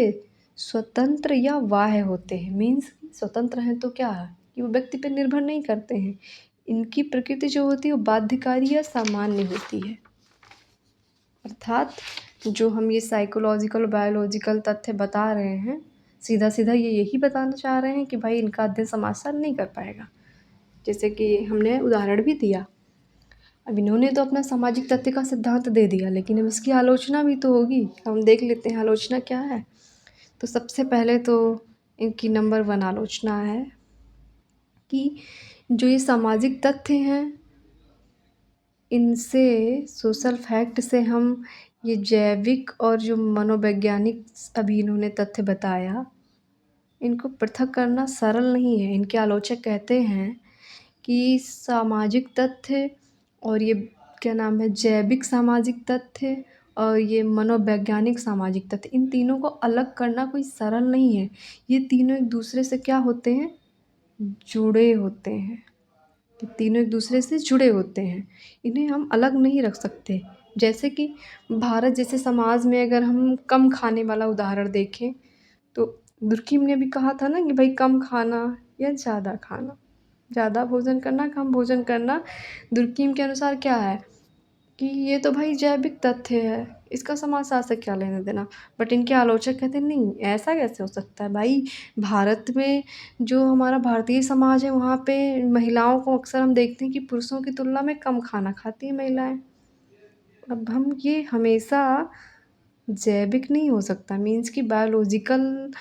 स्वतंत्र या बाह्य होते हैं। मीन्स स्वतंत्र हैं तो क्या है कि वो व्यक्ति पे निर्भर नहीं करते हैं। इनकी प्रकृति जो होती है वो बाध्यकारी या सामान्य होती है। अर्थात जो हम ये साइकोलॉजिकल बायोलॉजिकल तथ्य बता रहे हैं, सीधा सीधा ये यही बताना चाह रहे हैं कि भाई इनका अध्ययन समाजशास्त्र नहीं कर पाएगा। जैसे कि हमने उदाहरण भी दिया। अब इन्होंने तो अपना सामाजिक तथ्य का सिद्धांत दे दिया, लेकिन अब इसकी आलोचना भी तो होगी। हम देख लेते हैं आलोचना क्या है। तो सबसे पहले तो इनकी नंबर 1 आलोचना है कि जो ये सामाजिक तथ्य हैं, इनसे सोशल फैक्ट से हम ये जैविक और जो मनोवैज्ञानिक अभी इन्होंने तथ्य बताया, इनको पृथक करना सरल नहीं है। इनके आलोचक कहते हैं कि सामाजिक तथ्य और ये क्या नाम है जैविक सामाजिक तथ्य और ये मनोवैज्ञानिक सामाजिक तथ्य, इन तीनों को अलग करना कोई सरल नहीं है। ये तीनों एक दूसरे से क्या होते हैं? जुड़े होते हैं। ये तीनों एक दूसरे से जुड़े होते हैं, इन्हें हम अलग नहीं रख सकते। जैसे कि भारत जैसे समाज में अगर हम कम खाने वाला उदाहरण देखें तो दुर्खीम ने भी कहा था ना कि भाई कम खाना या ज़्यादा खाना, ज़्यादा भोजन करना कम भोजन करना। दुर्खीम के अनुसार क्या है कि ये तो भाई जैविक तथ्य है, इसका समाजशास्त्र से क्या लेना देना। बट इनके आलोचक कहते हैं नहीं, ऐसा कैसे हो सकता है भाई। भारत में जो हमारा भारतीय समाज है वहाँ पे महिलाओं को अक्सर हम देखते हैं कि पुरुषों की तुलना में कम खाना खाती हैं महिलाएं। अब हम ये हमेशा जैविक नहीं हो सकता, मीन्स कि बायोलॉजिकल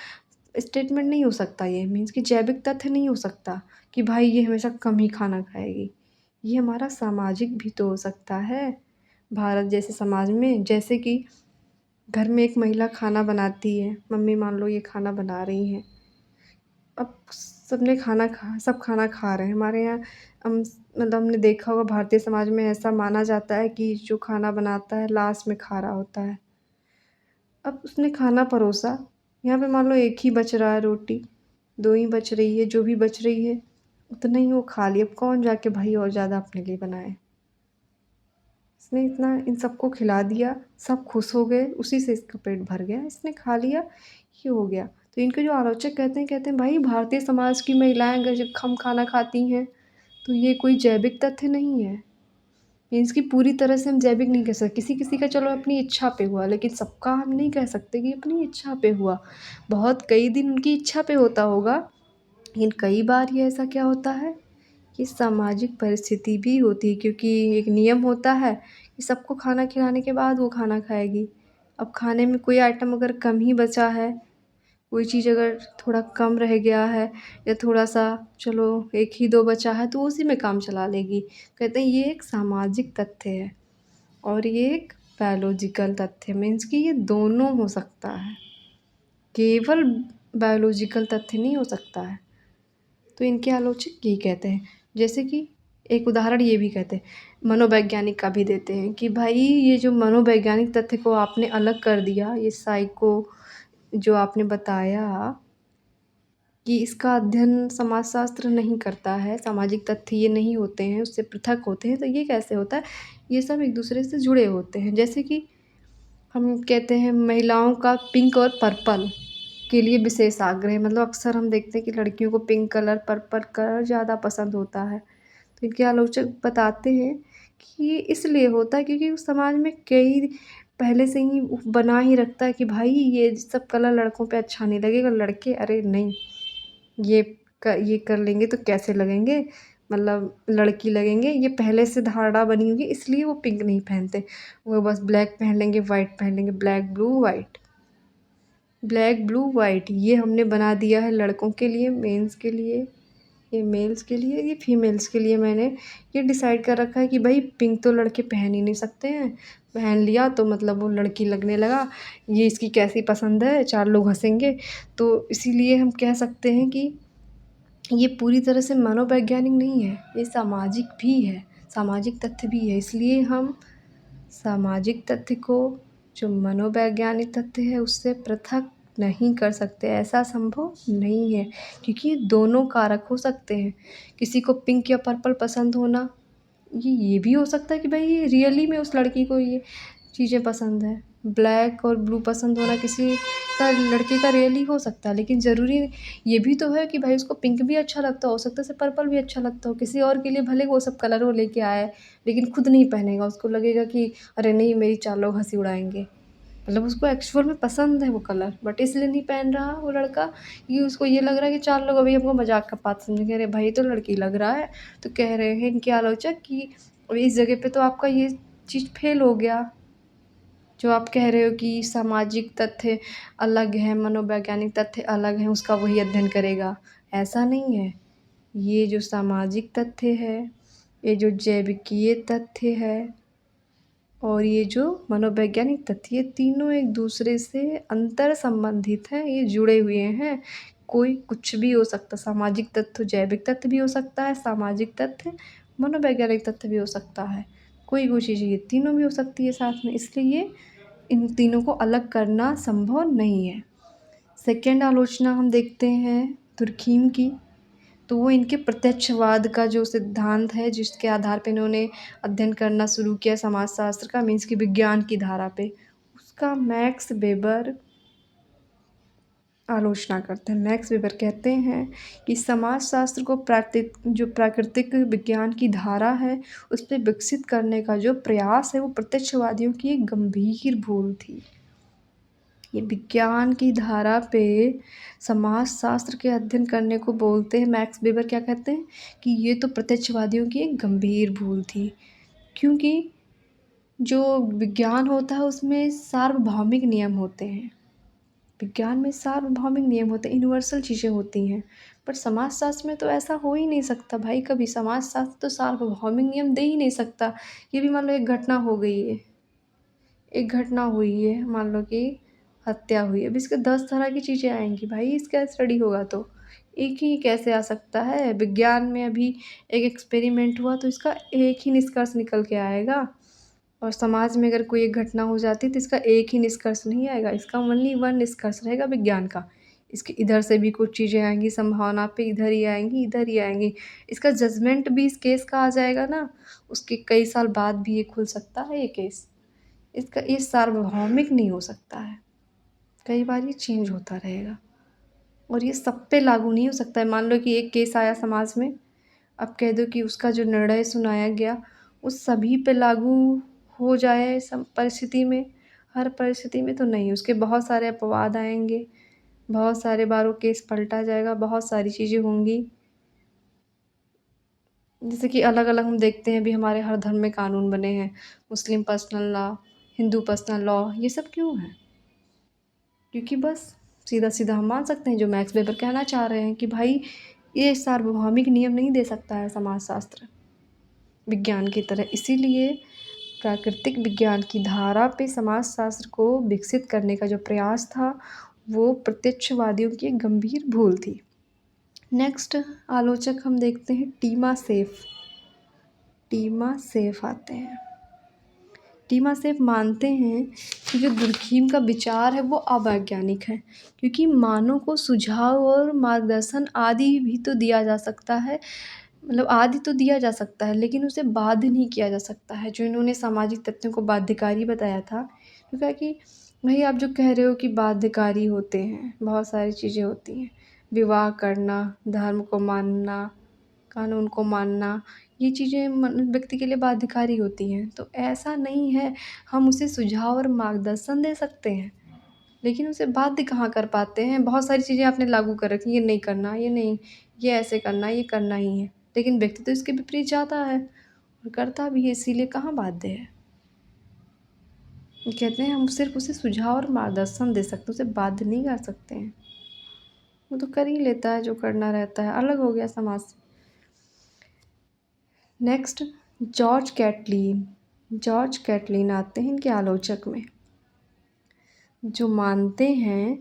स्टेटमेंट नहीं हो सकता। ये मीन्स कि जैविक तथ्य नहीं हो सकता कि भाई ये हमेशा कम ही खाना खाएगी। ये हमारा सामाजिक भी तो हो सकता है। भारत जैसे समाज में जैसे कि घर में एक महिला खाना बनाती है, मम्मी मान लो ये खाना बना रही हैं, अब सब खाना खा रहे हैं। हमारे यहाँ हम मतलब हमने देखा होगा भारतीय समाज में ऐसा माना जाता है कि जो खाना बनाता है लास्ट में खा रहा होता है। अब उसने खाना परोसा, यहाँ पे मान लो एक ही बच रहा है रोटी, 2 ही बच रही है, जो भी बच रही है उतना ही वो खा लिया। अब कौन जाके भाई और ज़्यादा अपने लिए बनाए। इसने इतना इन सबको खिला दिया, सब खुश हो गए, उसी से इसका पेट भर गया, इसने खा लिया, ये हो गया। तो इनके जो आलोचक कहते हैं भाई भारतीय समाज की महिलाएं अगर जब कम खाना खाती हैं तो ये कोई जैविक तथ्य नहीं है। मीन्स कि पूरी तरह से हम जैविक नहीं कह सकते। किसी किसी का चलो अपनी इच्छा पे हुआ, लेकिन सबका हम नहीं कह सकते कि अपनी इच्छा पे हुआ। बहुत कई दिन उनकी इच्छा पे होता होगा, लेकिन कई बार ये ऐसा क्या होता है कि सामाजिक परिस्थिति भी होती है, क्योंकि एक नियम होता है कि सबको खाना खिलाने के बाद वो खाना खाएगी। अब खाने में कोई आइटम अगर कम ही बचा है, कोई चीज़ अगर थोड़ा कम रह गया है या थोड़ा-सा चलो 1 ही 2 बचा है तो उसी में काम चला लेगी। कहते हैं ये एक सामाजिक तथ्य है और ये एक बायोलॉजिकल तथ्य, मीन्स कि ये दोनों हो सकता है, केवल बायोलॉजिकल तथ्य नहीं हो सकता है। तो इनके आलोचक यही कहते हैं। जैसे कि एक उदाहरण ये भी कहते हैं, मनोवैज्ञानिक का भी देते हैं कि भाई ये जो मनोवैज्ञानिक तथ्य को आपने अलग कर दिया, ये साइको जो आपने बताया कि इसका अध्ययन समाजशास्त्र नहीं करता है, सामाजिक तथ्य ये नहीं होते हैं, उससे पृथक होते हैं, तो ये कैसे होता है? ये सब एक दूसरे से जुड़े होते हैं। जैसे कि हम कहते हैं महिलाओं का पिंक और पर्पल के लिए विशेष आग्रह, मतलब अक्सर हम देखते हैं कि लड़कियों को पिंक कलर, पर्पल कलर ज़्यादा पसंद होता है। तो इनके आलोचक बताते हैं कि ये इसलिए होता है क्योंकि उस समाज में कई पहले से ही बना ही रखता है कि भाई ये सब कलर लड़कों पे अच्छा नहीं लगेगा, लड़के अरे नहीं ये कर लेंगे तो कैसे लगेंगे, मतलब लड़की लगेंगे, ये पहले से धारणा बनी हुई है, इसलिए वो पिंक नहीं पहनते। वो बस ब्लैक पहन लेंगे, वाइट पहन लेंगे, ब्लैक ब्लू वाइट ये हमने बना दिया है लड़कों के लिए, मेंस के लिए। ये मेल्स के लिए, ये फीमेल्स के लिए मैंने ये डिसाइड कर रखा है कि भाई पिंक तो लड़के पहन ही नहीं सकते हैं, पहन लिया तो मतलब वो लड़की लगने लगा, ये इसकी कैसी पसंद है, 4 लोग हँसेंगे। तो इसीलिए हम कह सकते हैं कि ये पूरी तरह से मनोवैज्ञानिक नहीं है, ये सामाजिक भी है, सामाजिक तथ्य भी है। इसलिए हम सामाजिक तथ्य को जो मनोवैज्ञानिक तथ्य है उससे पृथक नहीं कर सकते, ऐसा संभव नहीं है, क्योंकि ये दोनों कारक हो सकते हैं। किसी को पिंक या पर्पल पसंद होना, ये भी हो सकता है कि भाई ये रियली में उस लड़की को ये चीज़ें पसंद है। ब्लैक और ब्लू पसंद होना किसी का लड़के का रियली हो सकता है, लेकिन ज़रूरी ये भी तो है कि भाई उसको पिंक भी अच्छा लगता हो सकता है उसे पर्पल भी अच्छा लगता हो। किसी और के लिए भले वो सब कलर वो लेके आए, लेकिन खुद नहीं पहनेगा, उसको लगेगा कि अरे नहीं, मेरी 4 लोग हँसी उड़ाएँगे। मतलब उसको एक्चुअल में पसंद है वो कलर, बट इसलिए नहीं पहन रहा वो लड़का कि उसको ये लग रहा है कि 4 लोग अभी हमको मज़ाक का बात समझेंगे। अरे भाई, तो लड़की लग रहा है। तो कह रहे हैं इनके आलोचक कि इस जगह पे तो आपका ये चीज़ फेल हो गया। जो आप कह रहे हो कि सामाजिक तथ्य अलग है, मनोवैज्ञानिक तथ्य अलग हैं, उसका वही अध्ययन करेगा। ऐसा नहीं है। ये जो सामाजिक तथ्य है, ये जो जैविकीय तथ्य है और ये जो मनोवैज्ञानिक तथ्य, ये तीनों एक दूसरे से अंतर संबंधित हैं, ये जुड़े हुए हैं। कोई कुछ भी हो सकता, सामाजिक तथ्य जैविक तथ्य भी हो सकता है, सामाजिक तथ्य मनोवैज्ञानिक तथ्य भी हो सकता है। कोई चीज़ ये तीनों भी हो सकती है साथ में, इसलिए इन तीनों को अलग करना संभव नहीं है। सेकेंड आलोचना हम देखते हैं दुर्खीम की, तो वो इनके प्रत्यक्षवाद का जो सिद्धांत है जिसके आधार पे इन्होंने अध्ययन करना शुरू किया समाजशास्त्र का, मीन्स की विज्ञान की धारा पे, उसका मैक्स वेबर आलोचना करते हैं। मैक्स वेबर कहते हैं कि समाजशास्त्र को प्राकृतिक विज्ञान की धारा है उस पर विकसित करने का जो प्रयास है वो प्रत्यक्षवादियों की एक गंभीर भूल थी। ये विज्ञान की धारा पे समाजशास्त्र के अध्ययन करने को बोलते हैं। मैक्स वेबर क्या कहते हैं कि ये तो प्रत्यक्षवादियों की एक गंभीर भूल थी, क्योंकि जो विज्ञान होता है उसमें सार्वभौमिक नियम होते हैं। विज्ञान में सार्वभौमिक नियम होते हैं, यूनिवर्सल चीज़ें होती हैं, पर समाजशास्त्र में तो ऐसा हो ही नहीं सकता भाई कभी। समाजशास्त्र तो सार्वभौमिक नियम दे ही नहीं सकता। ये भी मान लो एक घटना हो गई है, एक घटना हुई है, मान लो कि हत्या हुई है, अब इसके 10 तरह की चीज़ें आएंगी भाई, इसका स्टडी होगा तो एक ही कैसे आ सकता है। विज्ञान में अभी एक एक्सपेरिमेंट हुआ तो इसका एक ही निष्कर्ष निकल के आएगा, और समाज में अगर कोई एक घटना हो जाती है तो इसका एक ही निष्कर्ष नहीं आएगा, इसका ओनली वन निष्कर्ष रहेगा विज्ञान का। इसके इधर से भी कुछ चीज़ें आएंगी, संभावना पे इधर ही आएंगी, इधर ही आएंगी। इसका जजमेंट भी इस केस का आ जाएगा ना, उसके कई साल बाद भी ये खुल सकता है ये केस। इसका ये सार्वभौमिक नहीं हो सकता है, कई बार ये चेंज होता रहेगा, और ये सब पे लागू नहीं हो सकता है। मान लो कि एक केस आया समाज में, अब कह दो कि उसका जो निर्णय सुनाया गया वो सभी पे लागू हो जाए सब परिस्थिति में, हर परिस्थिति में तो नहीं, उसके बहुत सारे अपवाद आएंगे, बहुत सारे बार वो केस पलटा जाएगा, बहुत सारी चीज़ें होंगी। जैसे कि अलग अलग हम देखते हैं अभी हमारे हर धर्म में कानून बने हैं, Muslim personal law, Hindu personal law, ये सब क्यों है? क्योंकि बस सीधा सीधा हम मान सकते हैं जो मैक्स वेबर कहना चाह रहे हैं कि भाई ये सार्वभौमिक नियम नहीं दे सकता है समाजशास्त्र विज्ञान की तरह। इसीलिए प्राकृतिक विज्ञान की धारा पे समाजशास्त्र को विकसित करने का जो प्रयास था वो प्रत्यक्षवादियों की एक गंभीर भूल थी। नेक्स्ट आलोचक हम देखते हैं टीमा सेफ। टीमा सेफ आते हैं। टीमा सेफ मानते हैं कि जो दुर्खीम का विचार है वो अवैज्ञानिक है, क्योंकि मानव को सुझाव और मार्गदर्शन आदि भी तो दिया जा सकता है, मतलब आदि तो दिया जा सकता है लेकिन उसे बाध्य नहीं किया जा सकता है। जो इन्होंने सामाजिक तथ्यों को बाध्यकारी बताया था, तो क्या कि भाई आप जो कह रहे हो कि बाध्यकारी होते हैं, बहुत सारी चीज़ें होती हैं, विवाह करना, धर्म को मानना, कानून को मानना, ये चीज़ें व्यक्ति के लिए बाध्यकारी होती हैं, तो ऐसा नहीं है। हम उसे सुझाव और मार्गदर्शन दे सकते हैं, लेकिन उसे बाध्य कहाँ कर पाते हैं। बहुत सारी चीज़ें आपने लागू कर रखी, ये नहीं करना, ये नहीं, ये ऐसे करना, ये करना ही है, लेकिन व्यक्ति तो इसके विपरीत जाता है और करता भी है, इसीलिए कहाँ बाध्य है। कहते हैं हम सिर्फ उसे सुझाव और मार्गदर्शन दे सकते, उसे बाध्य नहीं कर सकते हैं। वो तो कर ही लेता है जो करना रहता है, अलग हो गया समाज से। नेक्स्ट जॉर्ज कैटलिन आते हैं इनके आलोचक में, जो मानते हैं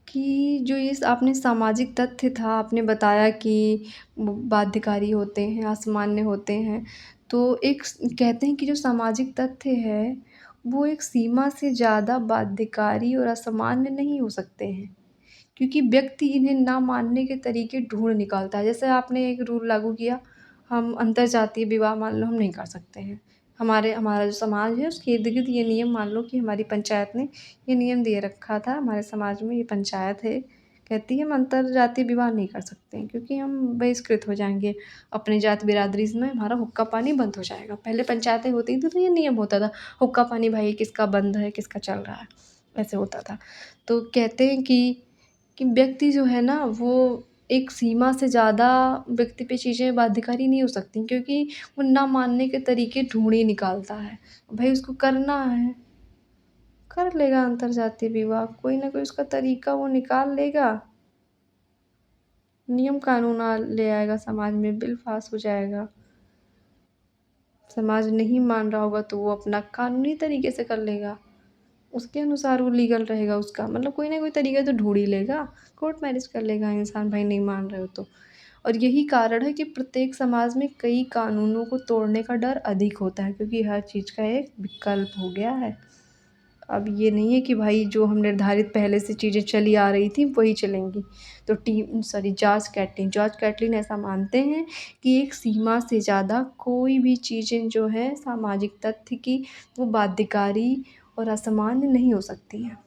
कि जो ये आपने सामाजिक तथ्य था, आपने बताया कि बाध्यकारी होते हैं, असामान्य होते हैं, तो एक कहते हैं कि जो सामाजिक तथ्य है वो एक सीमा से ज़्यादा बाध्यकारी और असामान्य नहीं हो सकते हैं, क्योंकि व्यक्ति इन्हें ना मानने के तरीके ढूंढ निकालता है। जैसे आपने एक रूल लागू किया, हम अंतरजातीय विवाह मान लो हम नहीं कर सकते हैं, हमारा जो समाज है उसके इर्द गिर्द ये नियम, मान लो कि हमारी पंचायत ने ये नियम दे रखा था, हमारे समाज में ये पंचायत है कहती है हम अंतरजातीय विवाह नहीं कर सकते हैं, क्योंकि हम बहिष्कृत हो जाएंगे, अपने जात बिरादरी में हमारा हुक्का पानी बंद हो जाएगा। पहले पंचायतें होती थी तो ये नियम होता था, हुक्का पानी भाई किसका बंद है किसका चल रहा है, ऐसे होता था। तो कहते हैं कि व्यक्ति जो है ना वो एक सीमा से ज़्यादा व्यक्ति पे चीज़ें बाध्यकारी नहीं हो सकती, क्योंकि वो ना मानने के तरीके ढूंढ ही निकालता है। भाई उसको करना है कर लेगा अंतरजातीय विवाह, कोई ना कोई उसका तरीका वो निकाल लेगा, नियम कानून ले आएगा समाज में, बिल पास हो जाएगा। समाज नहीं मान रहा होगा तो वो अपना कानूनी तरीके से कर लेगा, उसके अनुसार वो लीगल रहेगा उसका, मतलब कोई ना कोई तरीका तो ढूंढ ही लेगा, कोर्ट मैरिज कर लेगा इंसान, भाई नहीं मान रहे हो तो। और यही कारण है कि प्रत्येक समाज में कई कानूनों को तोड़ने का डर अधिक होता है, क्योंकि हर चीज़ का एक विकल्प हो गया है। अब ये नहीं है कि भाई जो हम निर्धारित पहले से चीज़ें चली आ रही थी वही चलेंगी। तो जॉर्ज कैटलिन ऐसा मानते हैं कि एक सीमा से ज़्यादा कोई भी चीज़ें जो है सामाजिक तथ्य की वो बाध्यकारी और असामान्य नहीं हो सकती हैं।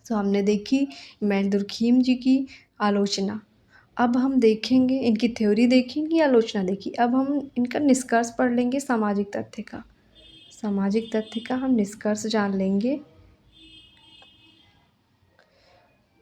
तो हमने देखी इमैनुएल दुर्खीम जी की आलोचना। अब हम देखेंगे इनकी थ्योरी देखी, इनकी आलोचना देखी, अब हम इनका निष्कर्ष पढ़ लेंगे सामाजिक तथ्य का हम निष्कर्ष जान लेंगे।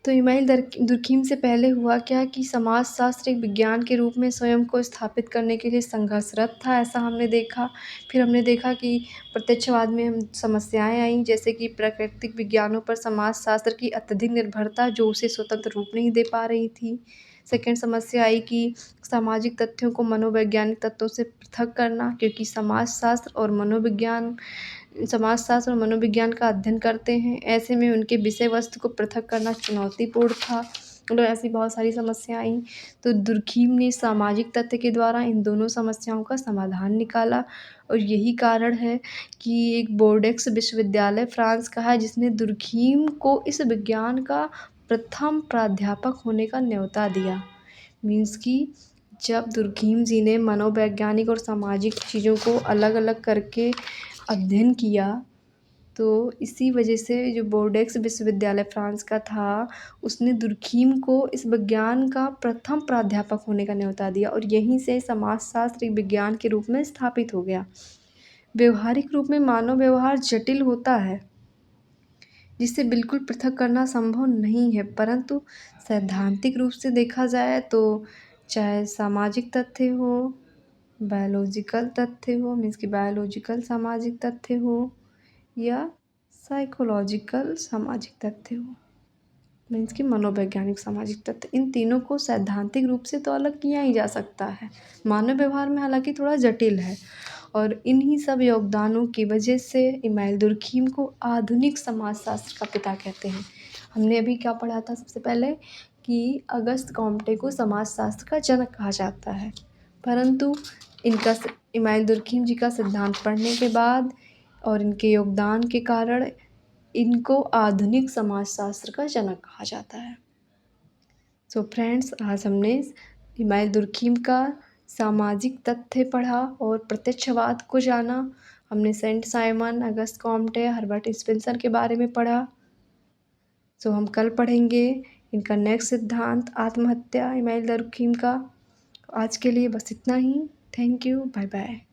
तो इमैनुएल दुर्खीम से पहले हुआ क्या कि समाजशास्त्र एक विज्ञान के रूप में स्वयं को स्थापित करने के लिए संघर्षरत था, ऐसा हमने देखा। फिर हमने देखा कि प्रत्यक्षवाद में हम समस्याएं आईं, जैसे कि प्राकृतिक विज्ञानों पर समाजशास्त्र की अत्यधिक निर्भरता जो उसे स्वतंत्र रूप नहीं दे पा रही थी। सेकंड समस्या आई कि सामाजिक तथ्यों को मनोवैज्ञानिक तत्वों से पृथक करना, क्योंकि समाजशास्त्र और मनोविज्ञान का अध्ययन करते हैं, ऐसे में उनके विषय वस्तु को पृथक करना चुनौतीपूर्ण था। मतलब ऐसी बहुत सारी समस्या आई। तो दुर्खीम ने सामाजिक तथ्य के द्वारा इन दोनों समस्याओं का समाधान निकाला, और यही कारण है कि एक बोर्डेक्स विश्वविद्यालय फ्रांस का है जिसने दुर्खीम को इस विज्ञान का प्रथम प्राध्यापक होने का न्योता दिया। मीन्स कि जब दुर्खीम जी ने मनोवैज्ञानिक और सामाजिक चीज़ों को अलग अलग करके अध्ययन किया, तो इसी वजह से जो बोर्डेक्स विश्वविद्यालय फ्रांस का था उसने दुर्खीम को इस विज्ञान का प्रथम प्राध्यापक होने का न्योता दिया, और यहीं से समाजशास्त्र एक विज्ञान के रूप में स्थापित हो गया। व्यवहारिक रूप में मानव व्यवहार जटिल होता है जिसे बिल्कुल पृथक करना संभव नहीं है, परंतु सैद्धांतिक रूप से देखा जाए तो चाहे सामाजिक तथ्य हो, बायोलॉजिकल तथ्य हो, मीन्स कि बायोलॉजिकल सामाजिक तथ्य हो, या साइकोलॉजिकल सामाजिक तथ्य हो, मीन्स कि मनोवैज्ञानिक सामाजिक तथ्य, इन तीनों को सैद्धांतिक रूप से तो अलग किया ही जा सकता है। मानव व्यवहार में हालांकि थोड़ा जटिल है, और इन्हीं सब योगदानों की वजह से इमैनुएल दुर्खीम को आधुनिक समाजशास्त्र का पिता कहते हैं। हमने अभी क्या पढ़ा था सबसे पहले कि अगस्त कॉम्टे को समाजशास्त्र का जनक कहा जाता है, परंतु इमैनुएल दुर्खीम जी का सिद्धांत पढ़ने के बाद और इनके योगदान के कारण इनको आधुनिक समाजशास्त्र का जनक कहा जाता है। सो फ्रेंड्स, आज हमने इमैनुएल दुर्खीम का सामाजिक तथ्य पढ़ा और प्रत्यक्षवाद को जाना। हमने Saint Simon, Auguste Comte, Herbert Spencer के बारे में पढ़ा। सो हम कल पढ़ेंगे इनका नेक्स्ट सिद्धांत आत्महत्या इमैनुएल दुर्खीम का। आज के लिए बस इतना ही। Thank you, bye bye.